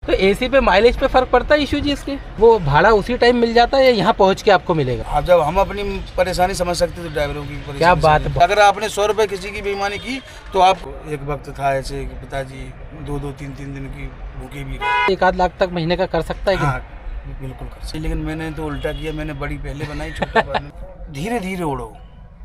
तो एसी पे माइलेज पे फर्क पड़ता है इशू जी इसके? वो भाड़ा उसी टाइम मिल जाता है या यहाँ पहुँच के आपको मिलेगा? आप जब हम अपनी परेशानी समझ सकते तो ड्राइवरों की परेशानी क्या बात है। अगर आपने 100 रुपये किसी की बेईमानी की तो आप एक वक्त था ऐसे कि पिताजी 2-3 दिन की भूखे भी रहे। 1 आध लाख तक महीने का कर सकता है क्या? हाँ बिल्कुल कर सकते, लेकिन मैंने तो उल्टा किया, मैंने बड़ी पहले बनाई, छोटा धीरे धीरे उड़ो।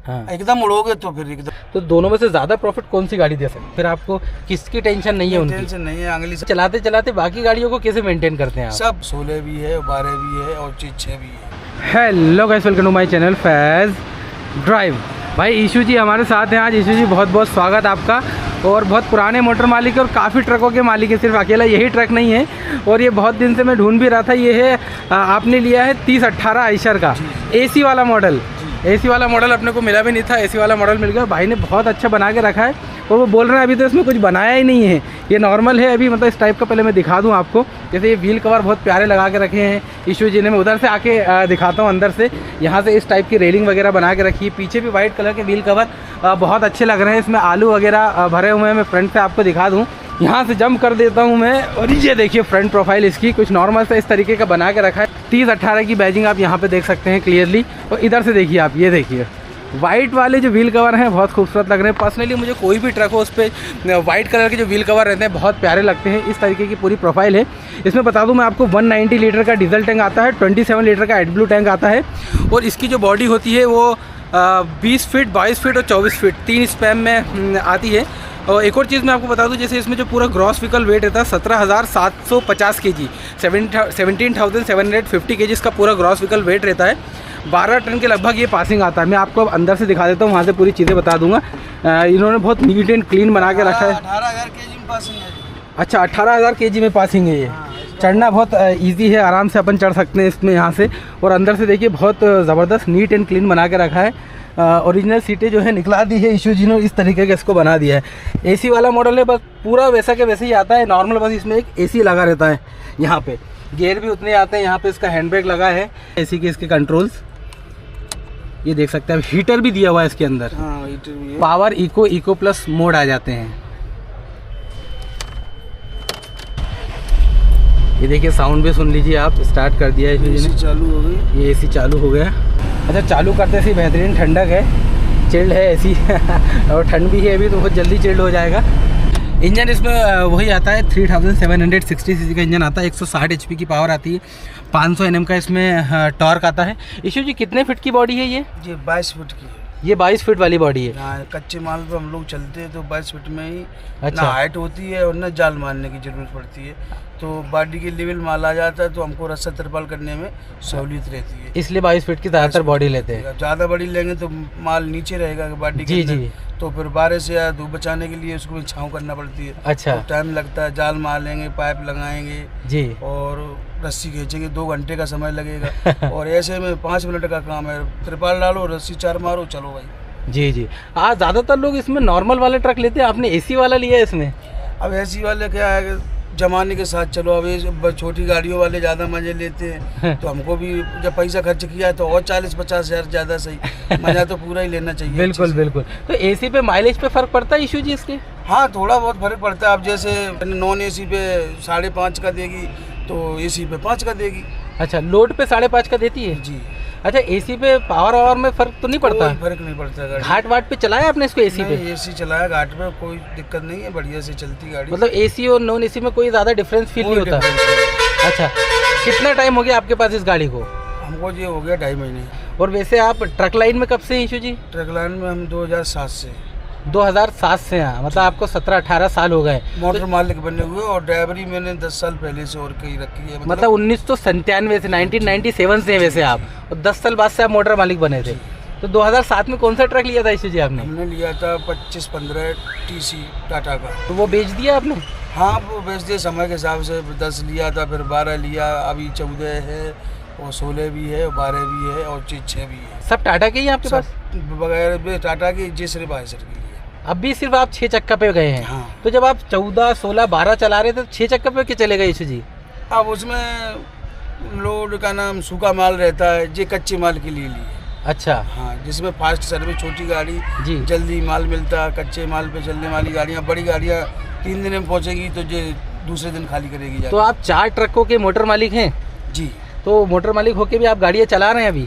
हाँ। एकदम उड़ोगे तो फिर एकदम। तो दोनों में से ज्यादा प्रॉफिट कौन सी गाड़ी दे सकती है? फिर आपको किसकी टेंशन नहीं है? उनकी टेंशन नहीं है। अगली चलाते चलाते बाकी गाड़ियों को कैसे मेंटेन करते हैं आप? सब 16 भी है, 12 भी है और 6 भी है। Hello guys, welcome to my channel Faiz drive. भाई ईशू जी हमारे साथ हैं आज। ईशू जी बहुत बहुत स्वागत आपका। और बहुत पुराने मोटर मालिक और काफ़ी ट्रकों के मालिक है, सिर्फ अकेला यही ट्रक नहीं है। और ये बहुत दिन से मैं ढूंढ भी रहा था। ये है आपने लिया है 3018 आइशर का एसी वाला मॉडल। एसी वाला मॉडल अपने को मिला भी नहीं था, एसी वाला मॉडल मिल गया। भाई ने बहुत अच्छा बना के रखा है और वो बोल रहे हैं अभी तो इसमें कुछ बनाया ही नहीं है, ये नॉर्मल है अभी। मतलब इस टाइप का पहले मैं दिखा दूं आपको। जैसे ये व्हील कवर बहुत प्यारे लगा के रखे हैं ईशू जी ने। मैं उधर से आके दिखाता हूं अंदर से। यहाँ से इस टाइप की रेलिंग वगैरह बना के रखी है। पीछे भी वाइट कलर के व्हील कवर बहुत अच्छे लग रहे हैं। इसमें आलू वगैरह भरे हुए हैं। मैं फ्रंट से आपको दिखा दूँ, यहाँ से जंप कर देता हूँ मैं। और ये देखिए फ्रंट प्रोफाइल इसकी कुछ नॉर्मल से इस तरीके का बना के रखा है। 3018 की बैजिंग आप यहाँ पे देख सकते हैं क्लियरली। और इधर से देखिए आप, ये देखिए वाइट वाले जो व्हील कवर हैं बहुत खूबसूरत लग रहे हैं। पर्सनली मुझे कोई भी ट्रक हो उस पर वाइट कलर के जो व्हील कवर रहते हैं बहुत प्यारे लगते हैं। इस तरीके की पूरी प्रोफाइल है। इसमें बता दूं मैं आपको 190 लीटर का डीजल टैंक आता है, 27 लीटर का एडब्लू टैंक आता है। और इसकी जो बॉडी होती है वो 20 फीट, 22 फीट और 24 फीट 3 स्पैम में आती है। और एक और चीज़ मैं आपको बता दूं, जैसे इसमें जो पूरा ग्रॉस व्हीकल वेट रहता है 17,750 kg, 17,750 kg इसका पूरा ग्रॉस व्हीकल वेट रहता है। 12 टन के लगभग ये पासिंग आता है। मैं आपको अब अंदर से दिखा देता हूँ, वहाँ से पूरी चीज़ें बता दूंगा। इन्होंने बहुत नीट एंड क्लीन बना के रखा है। 18,000 kg में पासिंग है। अच्छा 18,000 kg में पासिंग है ये। चढ़ना बहुत इजी है, आराम से अपन चढ़ सकते हैं इसमें यहाँ से। और अंदर से देखिए बहुत ज़बरदस्त नीट एंड क्लीन बना के रखा है। ओरिजिनल सीटें जो है निकला दी है ईशू जी ने, इस तरीके का इसको बना दिया है। एसी वाला मॉडल है, बस पूरा वैसा के वैसे ही आता है नॉर्मल। बस इसमें एक एसी लगा रहता है यहाँ पे। गियर भी उतने आते हैं। यहाँ पे इसका हैंड ब्रेक लगा है, एसी के इसके कंट्रोल्स ये देख सकते हैं। हीटर भी दिया हुआ है इसके अंदर। हाँ, हीटर भी है। पावर इको प्लस मोड आ जाते हैं। ये देखिए साउंड भी सुन लीजिए आप। स्टार्ट कर दिया है ईशू जी ने, चालू हो गई। ये एसी चालू हो गया। अच्छा चालू करते से बेहतरीन ठंडक है, चिल्ड है एसी और ठंड भी है अभी तो बहुत जल्दी चिल्ड हो जाएगा। इंजन इसमें वही आता है 3760 सीसी का इंजन आता है। 160 HP की पावर आती है। 500 Nm का इसमें टॉर्क आता है। ईशू जी कितने फीट की बॉडी है ये? 22 फीट की है। ये 22 फीट वाली बॉडी है। कच्चे माल पे हम लोग चलते हैं तो 22 फीट में ही अच्छा। ना हाइट होती है और ना जाल मारने की जरूरत पड़ती है। तो बॉडी के लेवल माल आ जाता है तो हमको रस्सा तरपाल करने में सहूलियत रहती है, इसलिए 22 फीट की ज़्यादातर बॉडी लेते हैं। ज़्यादा बड़ी लेंगे तो माल नीचे रहेगा बॉडी के अंदर। तो फिर बारिश से या धूप बचाने के लिए उसको छाँव करना पड़ती है। अच्छा। तो टाइम लगता है, जाल मार लेंगे, पाइप लगाएंगे जी, और रस्सी खींचेंगे, 2 घंटे का समय लगेगा। और ऐसे में 5 मिनट का काम है। त्रिपाल डालो, रस्सी 4 मारो, चलो भाई। जी जी। आज ज़्यादातर लोग इसमें नॉर्मल वाले ट्रक लेते हैं, आपने एसी वाला लिया है इसमें। अब एसी वाले क्या है, जमाने के साथ चलो। अब ये छोटी गाड़ियों वाले ज़्यादा मज़े लेते हैं तो हमको भी जब पैसा खर्च किया है तो और 40-50 हज़ार ज़्यादा सही। मज़ा तो पूरा ही लेना चाहिए। बिल्कुल बिल्कुल। तो एसी पे माइलेज पे फ़र्क पड़ता है ईशू जी इसके? हाँ, थोड़ा बहुत फर्क पड़ता है। अब जैसे नॉन एसी पे 5.5 का देगी तो एसी पे 5 का देगी। अच्छा, लोड पे 5.5 का देती है जी। अच्छा, एसी पे पावर में फर्क तो नहीं पड़ता? कोई फर्क नहीं पड़ता। घाट वाट पे चलाया आपने इसको एसी पे? एसी चलाया, घाट पे कोई दिक्कत नहीं है, बढ़िया से चलती गाड़ी। मतलब एसी और नॉन एसी में कोई ज़्यादा डिफरेंस फील नहीं होता? अच्छा, कितना टाइम हो गया आपके पास इस गाड़ी को? हमको ये हो गया 2.5 महीने। और वैसे आप ट्रक लाइन में कब से ईशू जी? ट्रक लाइन में हम 2007 से। 2007 से? हाँ, मतलब आपको 17-18 साल हो गए मोटर मालिक बने हुए। और ड्राइवरी मैंने 10 साल पहले से और कहीं रखी है। मतलब 1997 से, 1997 से वैसे आप, और 10 साल बाद से आप मोटर मालिक बने थे। तो 2007 में कौन सा ट्रक लिया था ईशू जी आपने? हमने लिया था 25-15 TC टाटा का। तो वो बेच दिया आपने? हाँ, वो बेच दिया समय के हिसाब से। 10 लिया था, फिर 12 लिया, अभी 14 है और 16 भी है, 12 भी है और 6 भी है। सब टाटा के ही आपके पास? बगैर टाटा की जे सिर्फ आइसर की। अब भी सिर्फ आप 6 चक्का पे गए हैं? हाँ। तो जब आप 14, 16, 12 चला रहे थे तो 6 चक्का पे क्या चले गए ईशू जी? अब उसमें लोड का नाम सूखा माल रहता है, जे कच्चे माल के लिए लिए। अच्छा। हाँ, जिसमें फास्ट सर्विस, छोटी गाड़ी जी, जल्दी माल मिलता है। कच्चे माल पे चलने वाली गाड़ियाँ, बड़ी गाड़ियाँ 3 दिन में पहुँचेगी तो ये दूसरे दिन खाली करेगी जाके। तो आप 4 ट्रकों के मोटर मालिक हैं जी। तो मोटर मालिक होके भी आप गाड़ियाँ चला रहे हैं अभी?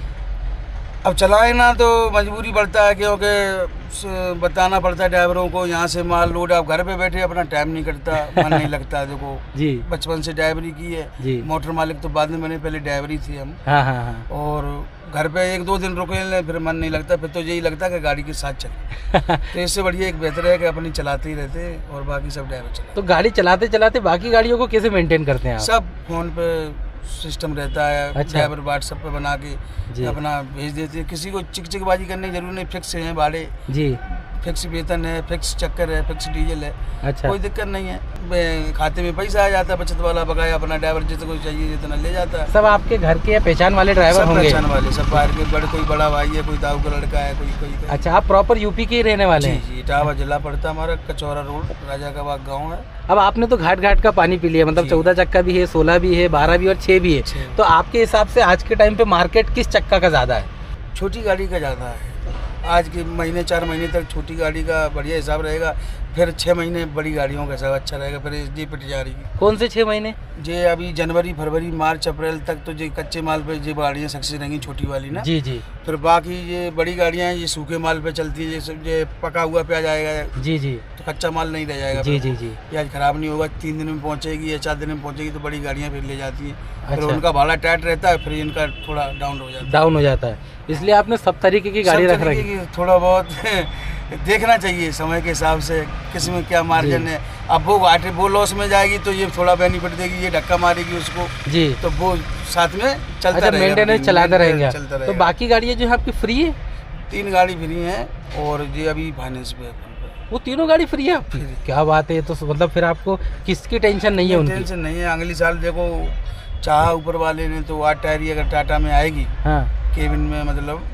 अब चलाए ना तो मजबूरी पड़ता है, क्योंकि बताना पड़ता है ड्राइवरों को यहाँ से माल लोड। आप घर पे बैठे अपना टाइम नहीं कटता, मन नहीं लगता। देखो जी, बचपन से ड्राइवरी की है जी। मोटर मालिक तो बाद में बने, पहले ड्राइवरी थी हम। हाँ हाँ हाँ। और घर पे 1-2 दिन रुके फिर मन नहीं लगता, फिर तो यही लगता है कि गाड़ी के साथ चले। तो इससे बढ़िया एक बेहतर है कि अपनी चलाते ही रहते और बाकी सब ड्राइवर चलाते। तो गाड़ी चलाते चलाते बाकी गाड़ियों को कैसे मेंटेन करते हैं आप? सब फोन पे सिस्टम रहता है। अच्छा। ड्राइवर व्हाट्सएप पे बना के अपना भेज देते हैं। किसी को चिकचिकबाजी करने की जरूरत नहीं, फिक्स है भाड़े जी, फिक्स वेतन है, फिक्स चक्कर है, फिक्स डीजल है। अच्छा। कोई दिक्कत नहीं है, खाते में पैसा आ जाता है, बचत वाला बकाया अपना ड्राइवर जितना कोई चाहिए जितना ले जाता है। सब आपके घर के या पहचान वाले ड्राइवर होंगे? पहचान वाले सब बाहर के, बड़े कोई बड़ा भाई है, कोई दाऊ का लड़का है, कोई। अच्छा, आप प्रॉपर यूपी के ही रहने वाले हैं? जी, इटावा जिला पड़ता हमारा, कचौरा रोड, राजा का बाग गाँव है। अब आपने तो घाट घाट का पानी पी लिया, मतलब 14 चक्का भी है, 16 भी है, 12 भी और 6 भी है। तो आपके हिसाब से आज के टाइम पे मार्केट किस चक्का का ज़्यादा है? छोटी गाड़ी का ज़्यादा है। आज के महीने 4 महीने तक छोटी गाड़ी का बढ़िया हिसाब रहेगा, फिर 6 महीने बड़ी गाड़ियों का हिसाब अच्छा रहेगा, फिर ये पिट जा रही है। कौन से 6 महीने? जे अभी जनवरी फरवरी मार्च अप्रैल तक तो ये कच्चे माल पे ये गाड़ियाँ सक्सेस रहेंगी, छोटी वाली ना। जी जी। फिर बाकी ये बड़ी गाड़ियाँ हैं, ये सूखे माल पे चलती है, ये पका हुआ प्याज आएगा। जी जी। तो कच्चा माल नहीं रह जाएगा। जी जी जी। प्याज खराब नहीं होगा, 3 दिन में पहुँचेगी या 4 दिन में पहुँचेगी, तो बड़ी गाड़ियाँ फिर ले जाती हैं। फिर उनका भाड़ा टाइट रहता है, फिर इनका थोड़ा डाउन हो जाता है। इसलिए आपने सब तरीके की गाड़ी रख रखी है। थोड़ा बहुत देखना चाहिए समय के हिसाब से, किसी में क्या मार्जिन है। अब वो लॉस में जाएगी तो ये थोड़ा बेनिफिट देगी, ये धक्का मारेगी उसको जी, तो वो साथ में चलता रहेगा, मेंटेनेंस चलाते रहेंगे। तो बाकी गाड़ियाँ जो है आपकी फ्री है? 3 गाड़ी फ्री हैं और ये अभी फाइनेंस पे है। वो तीनों गाड़ी फ्री है? क्या बात है, तो मतलब फिर आपको किसकी टेंशन नहीं है? उनकी टेंशन नहीं है। अगली साल देखो चाहा ऊपर वाले ने तो 8 टायरी अगर टाटा में आएगी, हाँ, केबिन में मतलब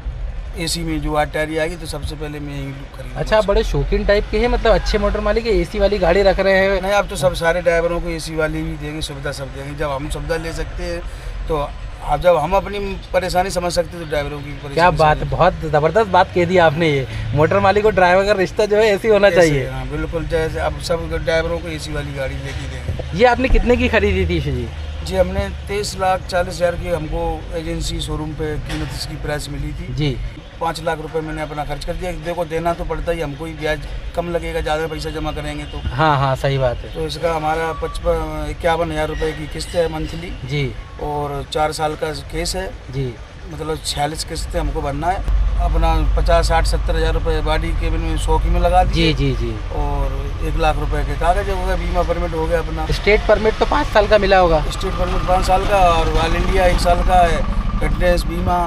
एसी में जो 8 टायरी आएगी तो सबसे पहले मैं यही खरीदूंगा। अच्छा, आप बड़े शौकीन टाइप के हैं, मतलब अच्छे मोटर मालिक एसी वाली गाड़ी रख रहे हैं? नहीं, अब तो सब सारे ड्राइवरों को एसी वाली भी देंगे, सुविधा सब देंगे। जब हम सुविधा ले सकते हैं तो अब जब हम अपनी परेशानी समझ सकते हैं तो ड्राइवरों की परेशानी। क्या बात, बहुत ज़बरदस्त बात कह दी आपने। ये मोटर मालिक और ड्राइवर का रिश्ता जो है ऐसी होना चाहिए। हाँ बिल्कुल, जैसे अब सब ड्राइवरों को एसी वाली गाड़ी लेके देंगे। ये आपने कितने की खरीदी थी जी? जी हमने 23,40,000 की हमको एजेंसी शोरूम पे कीमत इसकी प्राइस मिली थी जी। 5 लाख रुपए मैंने अपना खर्च कर दिया। देखो देना तो पड़ता ही, हमको ही ब्याज कम लगेगा, ज़्यादा पैसा जमा करेंगे तो। हाँ हाँ सही बात है। तो इसका हमारा 51,000 रुपये की किस्त है मंथली जी, और 4 साल का केस है जी, मतलब 46 किस्तें हमको भरना है। अपना 50, 60, 70,000 रुपये बॉडी केबिन में 100 की में लगा दी जी जी जी, और 1 लाख रुपए के कागज हो गया, बीमा परमिट हो गया अपना। स्टेट परमिट तो 5 साल का मिला होगा? स्टेट परमिट 5 साल का और ऑल इंडिया 1 साल का है। फिटनेस बीमा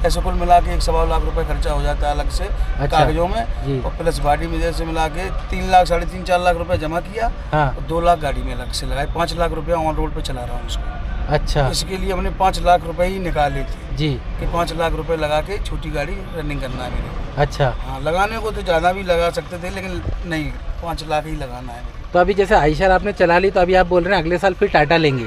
ऐसे कुल मिला के 1.25 लाख रुपए खर्चा हो जाता है अलग से। अच्छा, कागजों में और प्लस बॉडी में जैसे मिला के 3 लाख 3.5 4 लाख रुपए जमा किया। हाँ। और 2 लाख गाड़ी में अलग से लगाए। 5 लाख रुपया ऑन रोड पे चला रहा हूँ उसको। अच्छा, इसके लिए हमने 5 लाख रुपए ही निकाले थे जी, कि 5 लाख रुपए लगा के छोटी गाड़ी रनिंग करना है मेरे। अच्छा हाँ, लगाने को तो ज़्यादा भी लगा सकते थे लेकिन नहीं, 5 लाख ही लगाना है। तो अभी जैसे आयशर आपने चला ली, तो अभी आप बोल रहे हैं अगले साल फिर टाटा लेंगे?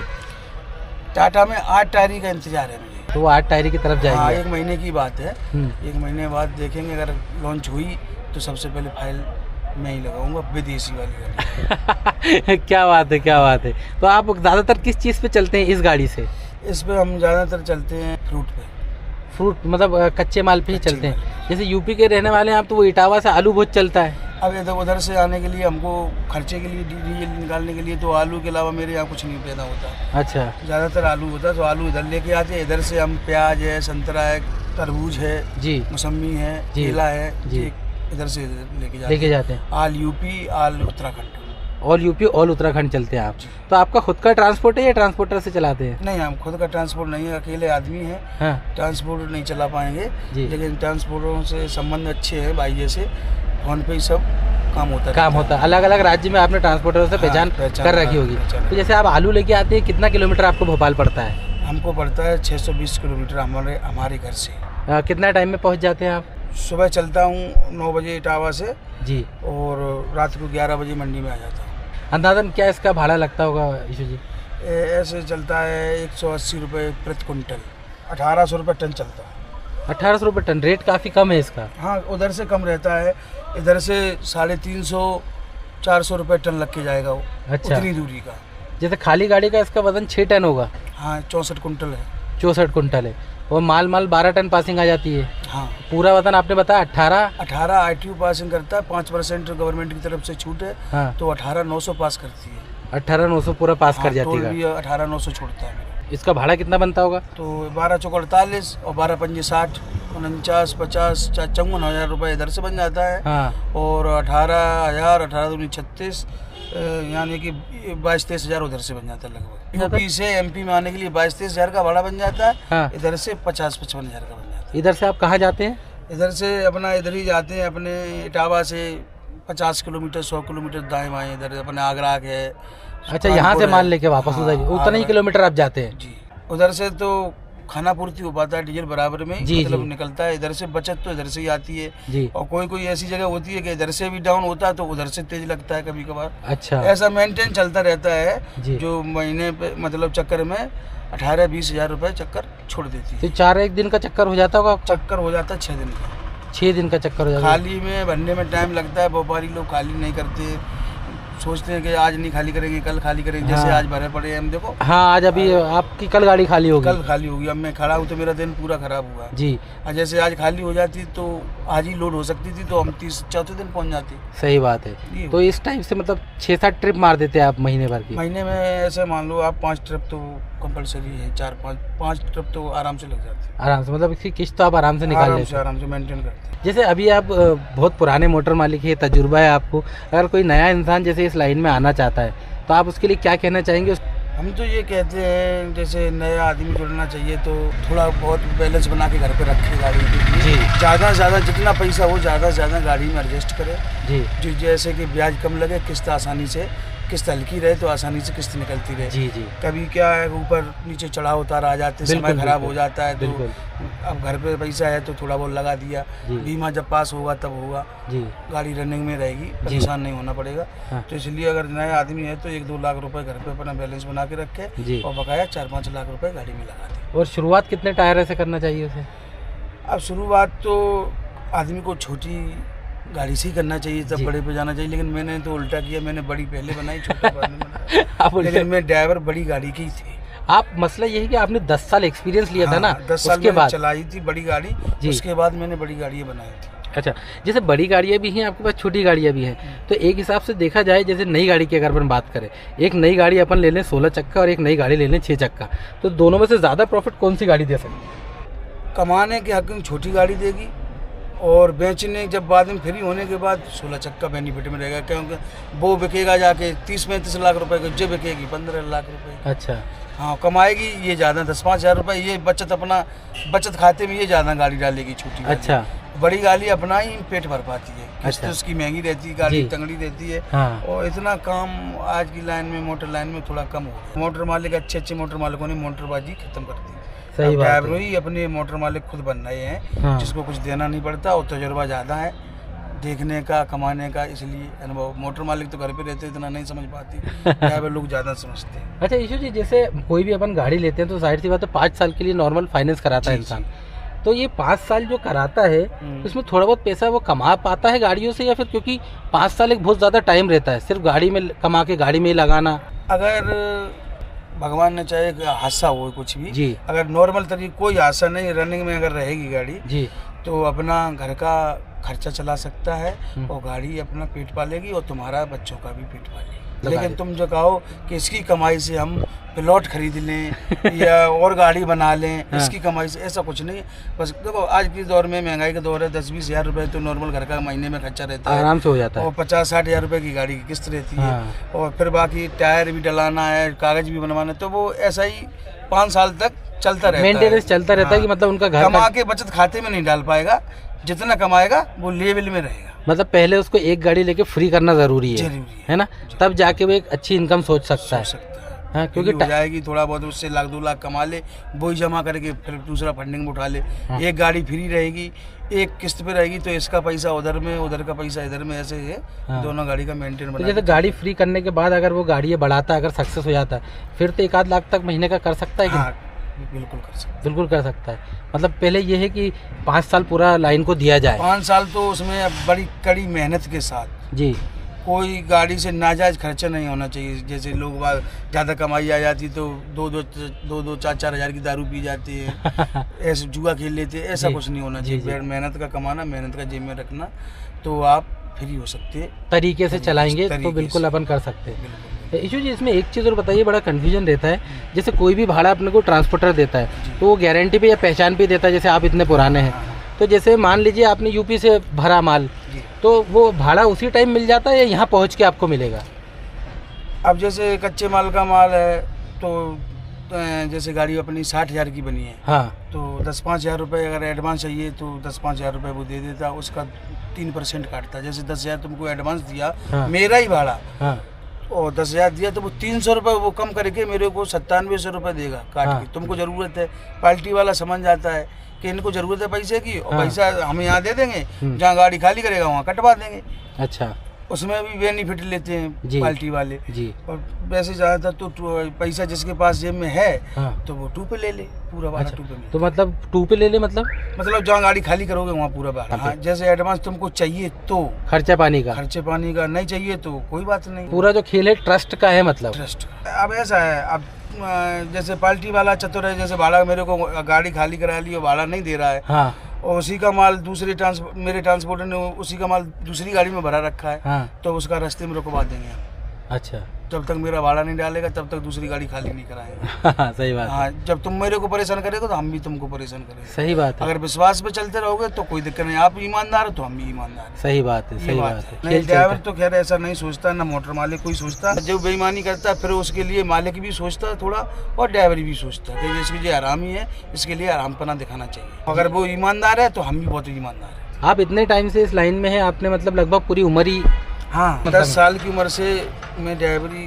टाटा में 8 टायरी का इंतजार है मुझे। तो वो 8 टायरी की तरफ जाएंगे? हाँ, 1 महीने की बात है। 1 महीने बाद देखेंगे, अगर लॉन्च हुई तो सबसे पहले फाइल मैं ही लगाऊंगा, विदेशी वाली गाड़ी। क्या बात है, क्या बात है। तो आप ज़्यादातर किस चीज़ पे चलते हैं इस गाड़ी से? इस पे हम ज़्यादातर चलते हैं फ्रूट पे। फ्रूट मतलब कच्चे माल पे ही चलते हैं? जैसे यूपी के रहने वाले हैं आप, तो वो इटावा से आलू बहुत चलता है। अब इधर उधर से आने के लिए हमको खर्चे के लिए डीजल निकालने के लिए तो आलू के अलावा मेरे यहाँ कुछ नहीं पैदा होता। अच्छा, ज़्यादातर आलू होता है, तो आलू इधर लेके आते हैं। इधर से हम प्याज है, संतरा है, तरबूज है जी, मौसमी है, केला है जी, इधर से लेके जाते हैं। All UP all Uttarakhand. All UP all Uttarakhand चलते हैं आप? तो आपका खुद का ट्रांसपोर्ट है या ट्रांसपोर्टर से चलाते हैं? नहीं, हम खुद का ट्रांसपोर्ट नहीं है, अकेले आदमी हैं। हाँ। ट्रांसपोर्ट नहीं चला पाएंगे, लेकिन ट्रांसपोर्टरों से संबंध अच्छे हैं भाई, जैसे फोन पे ही सब काम होता है। अलग अलग राज्य में आपने ट्रांसपोर्टर से पहचान कर रखी होगी। तो जैसे आप आलू लेके आते हैं, कितना किलोमीटर आपको भोपाल पड़ता है? हमको पड़ता है 620 किलोमीटर हमारे घर से। कितना टाइम में पहुँच जाते हैं आप? सुबह चलता हूँ 9 बजे इटावा से जी, और रात को 11 बजे मंडी में आ जाता हूँ। अंदाजन क्या इसका भाड़ा लगता होगा ईशू जी? ऐसे चलता है 180 रुपये प्रति क्विंटल, 1800 रुपये टन चलता है। 1800 रुपये टन, रेट काफ़ी कम है इसका। हाँ, उधर से कम रहता है, इधर से 350-400 रुपये टन लग के जाएगा वो। अच्छा, उतनी दूरी का। जैसे खाली गाड़ी का इसका वजन 6 टन होगा। हाँ 64 कुंटल है। 64 कुंटल है और माल 12 टन पासिंग आ जाती है। हाँ पूरा वजन आपने बताया 18 ITU पासिंग करता है, 5% गवर्नमेंट की तरफ से छूट है। हाँ। तो 18,900 पास करती है। 18,900 पूरा पास कर जाती है। 18,900 छोड़ता है। इसका भाड़ा कितना बनता होगा? तो 12 चौक 48 और 12 पंजे 60, 49, 50, 54,000 रुपये इधर से बन जाता है। हाँ। और 18,000, 18 36, यानी कि 22-23 हज़ार उधर से बन जाता है लगभग। यूपी से MP में आने के लिए 22-23 हज़ार का भाड़ा बन जाता है। हाँ। इधर से 50-55 हज़ार का बन जाता है। इधर से आप कहाँ जाते हैं? इधर से अपना इधर ही जाते हैं, अपने इटावा से 50 किलोमीटर 100 किलोमीटर दाएँ बाएँ, इधर अपने आगरा के। अच्छा, यहाँ से माल लेके वापस उधर उतना ही किलोमीटर आप जाते हैं? जी। उधर से तो खाना पूर्ति हो पाता है, डीजल बराबर में जी, मतलब जी। निकलता है। इधर से बचत तो इधर से ही आती है जी। और कोई ऐसी जगह होती है कि इधर से भी डाउन होता है तो उधर से तेज लगता है कभी कभार। अच्छा, ऐसा मेंटेन चलता रहता है जी। जो महीने पे मतलब चक्कर में 18-20 हज़ार रुपये चक्कर छोड़ देती है। तो 4 दिन का चक्कर हो जाता होगा? चक्कर हो जाता है 6 दिन का। 6 दिन का चक्कर हो जाता है। खाली में भरने में टाइम लगता है, व्यापारी लोग खाली नहीं करते, सोचते हैं कि आज नहीं खाली करेंगे कल खाली करेंगे। जैसे आज भरे पड़े हैं हम, देखो। हाँ, आज अभी आपकी कल गाड़ी खाली होगी। कल खाली होगी। अब मैं खड़ा हूँ तो मेरा दिन पूरा खराब हुआ जी। और जैसे आज खाली हो जाती तो आज ही लोड हो सकती थी तो हम 4थे दिन पहुँच जाते। सही बात है। तो इस टाइम से मतलब 6-7 ट्रिप मार देते हैं आप महीने भर की? महीने में ऐसे मान लो आप 5 ट्रिप तो कंपलसरी है। 4-5 ट्रिप तो आराम से लग जाते हैं। आराम से, मतलब इसकी किस्त तो आप आराम से निकाल लेते हैं? आराम से मेंटेन करते हैं। जैसे अभी आप बहुत पुराने मोटर मालिक है, तजुर्बा है आपको, अगर कोई नया इंसान जैसे इस लाइन में आना चाहता है तो आप उसके लिए क्या कहना चाहेंगे? हम तो ये कहते हैं जैसे नया आदमी जुड़ना चाहिए तो थोड़ा बहुत बैलेंस बना के घर पे रखे गाड़ी के लिए। ज़्यादा से ज़्यादा जितना पैसा हो ज़्यादा से ज़्यादा गाड़ी में एडजस्ट करे जी। जो जैसे कि ब्याज कम लगे, किस्त आसानी से, किस्त हल्की रहे तो आसानी से किस्त निकलती रहे जी। जी। कभी क्या है ऊपर नीचे चढ़ाव उतार आ जाते हैं, समय खराब हो जाता है तो अब घर पे पैसा है तो थोड़ा बहुत लगा दिया। बीमा जब पास होगा तब होगा जी। गाड़ी रनिंग में रहेगी, परेशान नहीं होना पड़ेगा। हाँ। तो इसलिए अगर नया आदमी है तो 1-2 लाख रुपए घर पे अपना बैलेंस बना के रखे और बकाया 4-5 लाख रुपए गाड़ी में लगा दे। और शुरुआत कितने टायर से करना चाहिए उसे? अब शुरुआत तो आदमी को छोटी गाड़ी से ही करना चाहिए, तब बड़े पे जाना चाहिए। लेकिन मैंने तो उल्टा किया, मैंने बड़ी पहले बनाई, छोटा बाद में बनाया। लेकिन मैं ड्राइवर बड़ी गाड़ी की थी। आप मसला ये है कि आपने 10 साल एक्सपीरियंस लिया था ना? 10 साल के बाद चलाई थी बड़ी गाड़ी, उसके बाद मैंने बड़ी गाड़ियाँ बनाई थी। अच्छा, जैसे बड़ी गाड़ियाँ भी हैं आपके पास, छोटी गाड़ियाँ भी हैं, तो एक हिसाब से देखा जाए जैसे नई गाड़ी की अगर अपन बात करें, एक नई गाड़ी अपन ले लें 16 चक्का और एक नई गाड़ी ले लें 6 चक्का, तो दोनों में से ज़्यादा प्रॉफिट कौन सी गाड़ी दे सकती है? कमाने के हक में छोटी गाड़ी देगी और बेचने जब बाद में फ्री होने के बाद 16 चक्का बेनिफिट में रहेगा, क्योंकि वो बिकेगा जाके 30-35 लाख रुपए का, जो बिकेगी 15 लाख रुपए। अच्छा। हाँ, कमाएगी ये ज़्यादा 10-5 हज़ार रुपये, ये बचत अपना बचत खाते में ये ज़्यादा गाड़ी डालेगी छोटी। अच्छा। बड़ी गाड़ी अपना ही पेट भर पाती है। अच्छा। तो उसकी महंगी रहती है, गाड़ी तंगड़ी रहती है। हाँ। और इतना काम आज की लाइन में, मोटर लाइन में थोड़ा कम हो गया। मोटर मालिक अच्छे मोटर मालिकों ने मोटरबाजी खत्म कर दी। सही बात है। ड्राइवर ही अपने मोटर मालिक खुद बन रहे हैं। हाँ। जिसको कुछ देना नहीं पड़ता और तजुर्बा ज़्यादा है देखने का, कमाने का, इसलिए अनुभव। मोटर मालिक तो घर पे रहते इतना नहीं समझ पाती, ड्राइवर लोग ज़्यादा समझते हैं। अच्छा ईशू जी, जैसे कोई भी अपन गाड़ी लेते हैं तो जाहिर सी बात है 5 साल के लिए नॉर्मल फाइनेंस कराता है इंसान, तो ये 5 साल जो कराता है उसमें थोड़ा बहुत पैसा वो कमा पाता है गाड़ियों से, या फिर क्योंकि 5 साल एक बहुत ज़्यादा टाइम रहता है सिर्फ गाड़ी में कमा के गाड़ी में ही लगाना? अगर भगवान ने चाहे हादसा हो कुछ भी जी, अगर नॉर्मल तरीके कोई हादसा नहीं, रनिंग में अगर रहेगी गाड़ी जी, तो अपना घर का खर्चा चला सकता है और गाड़ी अपना पेट पालेगी और तुम्हारा बच्चों का भी पेट पालेगी। लेकिन तुम जो कहो कि इसकी कमाई से हम प्लॉट खरीद लें या और गाड़ी बना लें, हाँ। इसकी कमाई से, ऐसा कुछ नहीं। बस देखो आज के दौर में महंगाई का दौर है, 10-20 हज़ार रुपये तो नॉर्मल घर का महीने में खर्चा रहता है, आराम से हो जाता है। और 50-60 हज़ार रुपये की गाड़ी की किस्त रहती है। हाँ। और फिर बाकी टायर भी डलाना है, कागज भी बनवाना है, तो वो ऐसा ही 5 साल तक चलता रहता है, मेंटेनेंस चलता रहता है कि मतलब उनका घर कमा के बचत खाते में नहीं डाल पाएगा, जितना कमाएगा वो लेवल में रहेगा। मतलब पहले उसको एक गाड़ी लेके फ्री करना जरूरी है ना, तब जाके वो एक अच्छी इनकम सोच सकता है। हाँ, क्योंकि हो जाएगी थोड़ा बहुत, उससे 1-2 लाख कमा ले, वो ही जमा करके फिर दूसरा फंडिंग में उठा ले। हाँ। एक गाड़ी फ्री रहेगी, एक किस्त पे रहेगी, तो इसका पैसा उधर में, उधर का पैसा इधर में, ऐसे है। हाँ। दोनों गाड़ी का मेंटेन बना। तो जैसे गाड़ी फ्री करने के बाद अगर वो गाड़ी बढ़ाता है, अगर सक्सेस हो जाता है, फिर तो 1-8 लाख तक महीने का कर सकता है। हाँ, बिल्कुल कर सकता है, बिल्कुल कर सकता है। मतलब पहले ये है कि 5 साल पूरा लाइन को दिया जाए। 5 साल तो उसमें बड़ी कड़ी मेहनत के साथ जी, कोई गाड़ी से नाजायज खर्चा नहीं होना चाहिए। जैसे लोग ज़्यादा कमाई आ जाती तो दो 4 हज़ार की दारू पी जाती है, ऐसे जुआ खेल लेते हैं, ऐसा कुछ नहीं होना चाहिए। मेहनत का कमाना, मेहनत का जेब में रखना, तो आप फ्री हो सकते हैं। तरीके से चलाएंगे तो बिल्कुल अपन कर सकते हैं। ईशू जी, इसमें एक चीज़ और बताइए, बड़ा कन्फ्यूजन रहता है, जैसे कोई भी भाड़ा अपने को ट्रांसपोर्टर देता है तो वो गारंटी पे या पहचान पे देता है, जैसे आप इतने पुराने हैं, तो जैसे मान लीजिए आपने यूपी से भरा माल, तो वो भाड़ा उसी टाइम मिल जाता है या यहाँ पहुँच के आपको मिलेगा? अब जैसे कच्चे माल का माल है तो जैसे गाड़ी अपनी 60,000 की बनी है, हाँ, तो 10-5 हज़ार रुपये अगर एडवांस चाहिए तो 10-5 हज़ार रुपये वो दे देता, उसका 3% काटता। जैसे 10,000 तुमको एडवांस दिया, हाँ, मेरा ही भाड़ा, हाँ, और 10,000 दिया तो वो 300 रुपये वो कम करके मेरे को 9700 रुपये देगा काट, हाँ, के। तुमको ज़रूरत है, पार्टी वाला समझ जाता है कि इनको ज़रूरत है पैसे की, और पैसा हम यहाँ दे देंगे, जहाँ गाड़ी खाली करेगा वहाँ कटवा देंगे। अच्छा, उसमें भी बेनिफिट लेते हैं पार्टी वाले जी। और वैसे ज़्यादातर तो पैसा जिसके पास जेब में है, हाँ, तो वो 2 पे ले ले, पूरा भाड़ा। अच्छा, 2 पे। तो मतलब 2 पे ले ले, मतलब जहाँ गाड़ी खाली करोगे वहाँ पूरा भाड़ा। हाँ, जैसे एडवांस तुमको चाहिए तो खर्चे पानी का, नहीं चाहिए तो कोई बात नहीं। पूरा जो खेल है ट्रस्ट का है, मतलब ट्रस्ट। अब ऐसा है, अब जैसे पार्टी वाला चतुर है, जैसे भाड़ा मेरे को गाड़ी खाली करा ली और भाड़ा नहीं दे रहा है, हाँ, और उसी का माल मेरे ट्रांसपोर्टर ने उसी का माल दूसरी गाड़ी में भरा रखा है, हाँ, तो उसका रास्ते में रुकवा देंगे हम। अच्छा, जब तक मेरा भाड़ा नहीं डालेगा तब तक दूसरी गाड़ी खाली नहीं कराएंगे। सही बात। हाँ, जब तुम मेरे को परेशान करेगा तो हम भी तुमको परेशान करेंगे। सही बात है। अगर विश्वास पे चलते रहोगे तो कोई दिक्कत नहीं, आप ईमानदार हो तो हम भी ईमानदार हैं। सही बात है, सही बात है। नहीं, ड्राइवर तो खैर ऐसा नहीं सोचता, ना मोटर मालिक कोई सोचता। जो बेईमानी करता है फिर उसके लिए मालिक भी सोचता है थोड़ा, और ड्राइवर भी सोचता है कि इसके लिए आराम ही है, इसके लिए आरामपना दिखाना चाहिए। अगर वो ईमानदार है तो हम भी बहुत ईमानदार है। आप इतने टाइम से इस लाइन में है, आपने मतलब लगभग पूरी उम्र ही, हाँ, 10 साल की उम्र से मैं ड्राइवरी,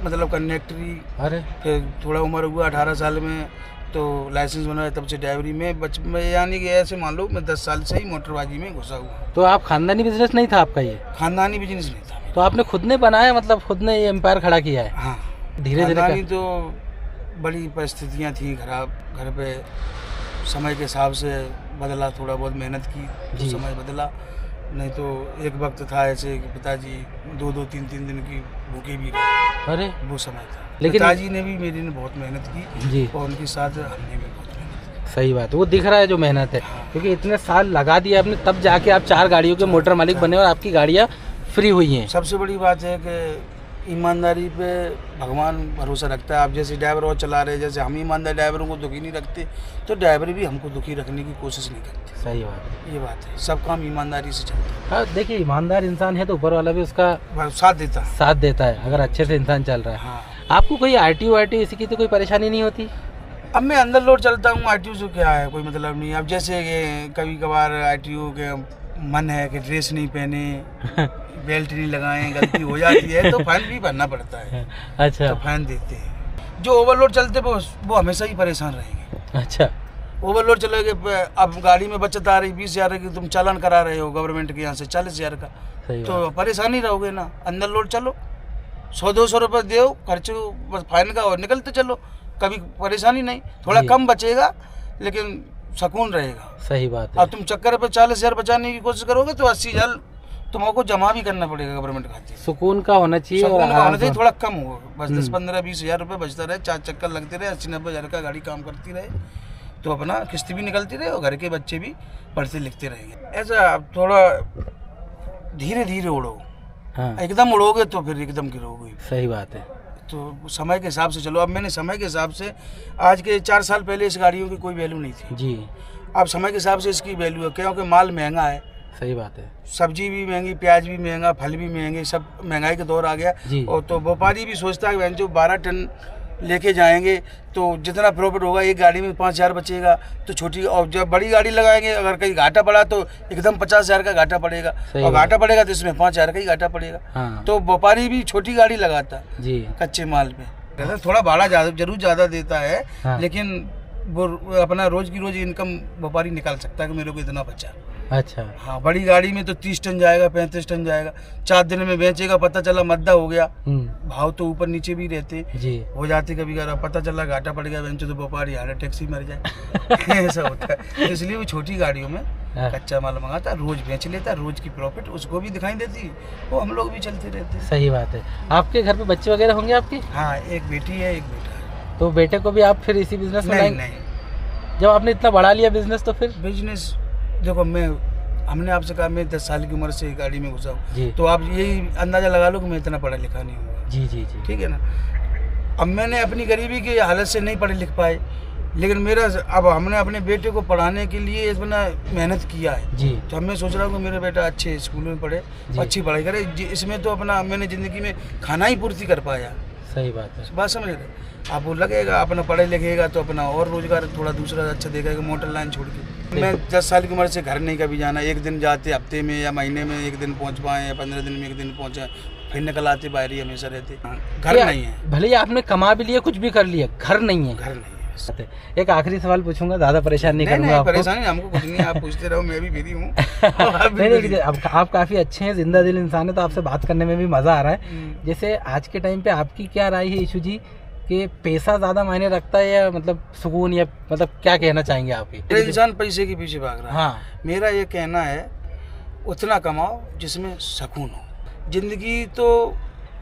मतलब कंडक्टरी, अरे फिर थोड़ा उम्र हुआ 18 साल में तो लाइसेंस बनाया, तब से ड्राइवरी में यानी कि ऐसे मान लो मैं 10 साल से ही मोटरबाजी में घुसा हुआ। तो आप खानदानी बिजनेस नहीं था आपका? ये खानदानी बिजनेस नहीं था। तो आपने खुद ने बनाया, मतलब खुद ने ये एम्पायर खड़ा किया है? हाँ, धीरे धीरे। तो बड़ी परिस्थितियाँ थी खराब, घर पे समय के हिसाब से बदला, थोड़ा बहुत मेहनत की, समय बदला। नहीं तो एक वक्त था ऐसे कि पिताजी 2-2, 3-3 दिन की भूखे भी रहे। अरे वो समय था। लेकिन पिताजी ने भी मेरी ने बहुत मेहनत की जी, और उनके साथ हमने भी बहुत मेहनत की। सही बात है, वो दिख रहा है जो मेहनत है, क्योंकि इतने साल लगा दिए आपने, तब जाके आप 4 गाड़ियों के मोटर मालिक बने और आपकी गाड़ियाँ फ्री हुई हैं। सबसे बड़ी बात है कि ईमानदारी पे भगवान भरोसा रखता है। आप जैसे ड्राइवर और चला रहे, जैसे हम ईमानदार ड्राइवरों को दुखी नहीं रखते तो ड्राइवर भी हमको दुखी रखने की कोशिश नहीं करते। सही बात है, ये बात है। सब काम ईमानदारी से चलता है। हाँ, देखिए ईमानदार इंसान है तो ऊपर वाला भी उसका साथ देता है अगर अच्छे से इंसान चल रहा है। हाँ। आपको कोई RTO इसी की तो कोई परेशानी नहीं होती? अब मैं अंदर लोड चलता हूँ, RTO से क्या है, कोई मतलब नहीं। अब जैसे कभी कभार RTO के मन है कि ड्रेस नहीं पहने, बेल्ट नहीं लगाएं, गलती हो जाती है तो फाइन भी भरना पड़ता है। अच्छा, तो फाइन देते हैं। जो ओवरलोड चलते वो हमेशा ही परेशान रहेंगे। अच्छा, ओवरलोड चलोगे, अब गाड़ी में बचत आ रही 20,000 की, तुम चालान करा रहे हो गवर्नमेंट के यहाँ से 40,000 का, तो परेशानी रहोगे ना। अंदर लोड चलो, 100-200 रुपये दो खर्च बस फाइन का, और निकलते चलो, कभी परेशानी नहीं। थोड़ा कम बचेगा लेकिन सुकून रहेगा। सही बात है। अब तुम चक्कर पे 40,000 बचाने की कोशिश करोगे तो 80,000 तुमको जमा भी करना पड़ेगा गवर्नमेंट खाते। सुकून का होना चाहिए, सुकून का होना चाहिए, थोड़ा कम हो, बस 10-15-20,000 रुपये बचता रहे, 4 चक्कर लगते रहे, 80-90 हज़ार का गाड़ी काम करती रहे, तो अपना किस्त भी निकलती रहे और घर के बच्चे भी पढ़ते लिखते रहेंगे। ऐसा थोड़ा धीरे धीरे उड़ो। हाँ। एकदम उड़ोगे तो फिर एकदम गिरोगे। सही बात है। तो समय के हिसाब से चलो। अब मैंने समय के हिसाब से, आज के 4 साल पहले इस गाड़ियों की कोई वैल्यू नहीं थी जी। अब समय के हिसाब से इसकी वैल्यू है, क्योंकि माल महंगा है। सही बात है। सब्जी भी महंगी, प्याज भी महंगा, फल भी महंगे, सब महंगाई का दौर आ गया। और तो व्यापारी भी सोचता है जो 12 टन लेके जाएंगे तो जितना प्रॉफिट होगा, एक गाड़ी में 5,000 बचेगा, तो छोटी, और जब बड़ी गाड़ी लगाएंगे अगर कहीं घाटा पड़ा तो एकदम 50,000 का घाटा पड़ेगा, और घाटा पड़ेगा तो इसमें 5,000 का ही घाटा पड़ेगा। हाँ। तो व्यापारी भी छोटी गाड़ी लगाता जी कच्चे माल पे। थोड़ा भाड़ा जरूर ज़्यादा देता है। हाँ। लेकिन वो अपना रोज की रोज इनकम व्यापारी निकाल सकता है कि मेरे को इतना बचा। अच्छा। हाँ, बड़ी गाड़ी में तो 30 टन जाएगा, 35 टन जाएगा। 4 दिन में बेचेगा, पता चला मद्दा हो गया। भाव तो ऊपर नीचे भी रहते जी, हो जाते कभी कभार, पता चला घाटा पड़ गया, बेंचो तो व्यापारी हार्ट अटैक से मर जाए। ऐसा होता है, इसलिए वो छोटी गाड़ियों में कच्चा माल मंगाता, रोज बेच लेता, रोज की प्रॉफिट उसको भी दिखाई देती, वो हम लोग भी चलते रहते। सही बात है। आपके घर पे बच्चे वगैरह होंगे आपके? हाँ, एक बेटी है, एक बेटा है। तो बेटे को भी आप फिर इसी बिजनेस में नहीं, नहीं, जब आपने इतना बढ़ा लिया बिजनेस तो फिर? बिजनेस देखो, हमने आपसे कहा मैं 10 साल की उम्र से गाड़ी में घुसा हूँ, तो आप यही अंदाजा लगा लो कि मैं इतना पढ़ा लिखा नहीं हूँ। जी जी जी, ठीक है ना। अब मैंने अपनी गरीबी की हालत से नहीं पढ़े लिख पाए, लेकिन मेरा अब हमने अपने बेटे को पढ़ाने के लिए इतना मेहनत किया है जी। तो मैं सोच रहा हूँ कि मेरा बेटा अच्छे स्कूल में पढ़े, अच्छी पढ़ाई करे, इसमें तो अपना मैंने ज़िंदगी में खाना ही पूर्ति कर पाया। सही बात है, बात समझ रहे। आप वो लगेगा अपना पढ़े लिखेगा तो अपना और रोजगार थोड़ा दूसरा अच्छा देखेगा, मोटर लाइन छोड़ के। मैं 10 साल की उम्र से घर नहीं कभी जाना, एक दिन जाते हफ्ते में या महीने में एक दिन पहुँच पाए, या 15 दिन में एक दिन पहुँचे, फिर निकल आते, बाहर ही हमेशा रहते। घर नहीं है, भले ही आपने कमा भी लिया, कुछ भी कर लिया, घर नहीं है। घर नहीं है। एक आखिरी सवाल पूछूंगा, ज्यादा परेशान नहीं करूंगा आपको। परेशानी हमको कुछ नहीं, आप पूछते रहो, मैं भी फ्री हूँ। नहीं, आप काफी अच्छे हैं, जिंदा दिल इंसान है, तो आपसे बात करने में भी मजा आ रहा है। जैसे आज के टाइम पे आपकी क्या राय है ईशू जी, कि पैसा ज्यादा मायने रखता है या मतलब सुकून, या मतलब क्या कहना चाहेंगे आप? इंसान पैसे के पीछे भाग रहा है। हाँ, मेरा ये कहना है उतना कमाओ जिसमें सुकून हो। जिंदगी तो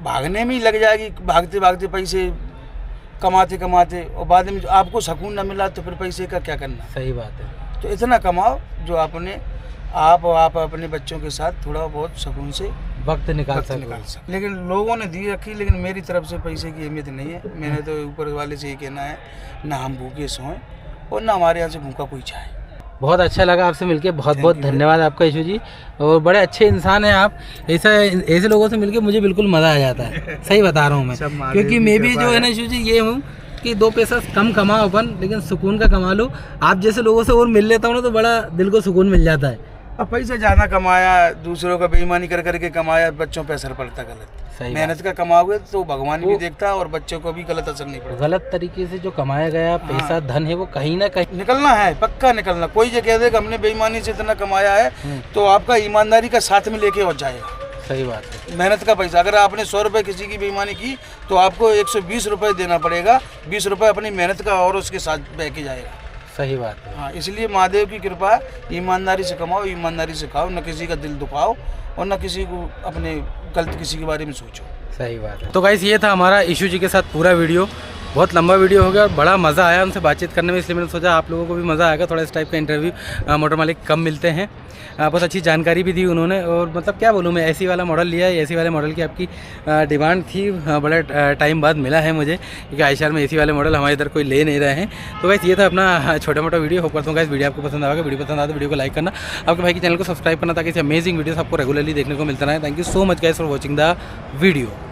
भागने में ही लग जाएगी, भागते भागते पैसे कमाते कमाते, और बाद में आपको सुकून न मिला तो फिर पैसे का क्या करना। सही बात है। तो इतना कमाओ जो आप अपने बच्चों के साथ थोड़ा बहुत सुकून से वक्त निकाल सकते। लेकिन लोगों ने दी रखी, लेकिन मेरी तरफ से पैसे की अहमियत नहीं है। मैंने तो ऊपर वाले से ये कहना है, ना हम भूखे सोएं और ना हमारे यहाँ से भूखा कोई चाहे। बहुत अच्छा लगा आपसे मिलके, बहुत बहुत धन्यवाद आपका ईशू जी, और बड़े अच्छे इंसान हैं आप। ऐसे लोगों से मिलके मुझे बिल्कुल मज़ा आ जाता है, सही बता रहा हूँ मैं, क्योंकि मैं भी जो है ना ईशू जी ये हूँ कि 2 पैसा कम कमाओ अपन, लेकिन सुकून का कमा लो। आप जैसे लोगों से और मिल लेता हूँ ना तो बड़ा दिल को सुकून मिल जाता है। अब पैसा ज़्यादा कमाया, दूसरों का बेईमानी कर करके कमाया, बच्चों पे असर पड़ता गलत। मेहनत का कमाओगे तो भगवान भी देखता है और बच्चों को भी गलत असर नहीं पड़ता। गलत तरीके से जो कमाया गया पैसा धन है वो कहीं ना कहीं निकलना है, पक्का निकलना। कोई ये कह दे कि हमने बेईमानी से इतना कमाया है तो आपका ईमानदारी का साथ में लेके हो जाएगा। सही बात है। मेहनत का पैसा, अगर आपने 100 रुपये किसी की बेईमानी की तो आपको 120 रुपये देना पड़ेगा, 20 रुपये अपनी मेहनत का और उसके साथ बह के जाएगा। सही बात है। हाँ, इसलिए महादेव की कृपा, ईमानदारी से कमाओ, ईमानदारी से खाओ, न किसी का दिल दुखाओ और न किसी को अपने गलत किसी के बारे में सोचो। सही बात है। तो गाइस ये था हमारा ईशू जी के साथ पूरा वीडियो, बहुत लंबा वीडियो हो गया और बड़ा मज़ा आया उनसे बातचीत करने में, इसलिए मैंने सोचा आप लोगों को भी मज़ा आएगा। थोड़ा इस टाइप का इंटरव्यू मोटर मालिक कम मिलते हैं, बहुत अच्छी जानकारी भी दी उन्होंने। और मतलब क्या बोलूँ मैं, एसी वाला मॉडल लिया है, एसी वाले मॉडल की आपकी डिमांड थी, बड़े टाइम बाद मिला है मुझे, क्योंकि आयशर में एसी वाले मॉडल हमारे इधर कोई ले नहीं रहे हैं। तो गाइस ये था अपना छोटा मोटा वीडियो। होप करता हूँ गाइस वीडियो आपको पसंद आएगा। वीडियो पसंद आए तो वीडियो को लाइक करना, आपके भाई के चैनल को सब्सक्राइब करना, ताकि ऐसी अमेजिंग वीडियोस आपको रेगुलरली देखने को मिलता रहे। Thank you so much guys for watching the video.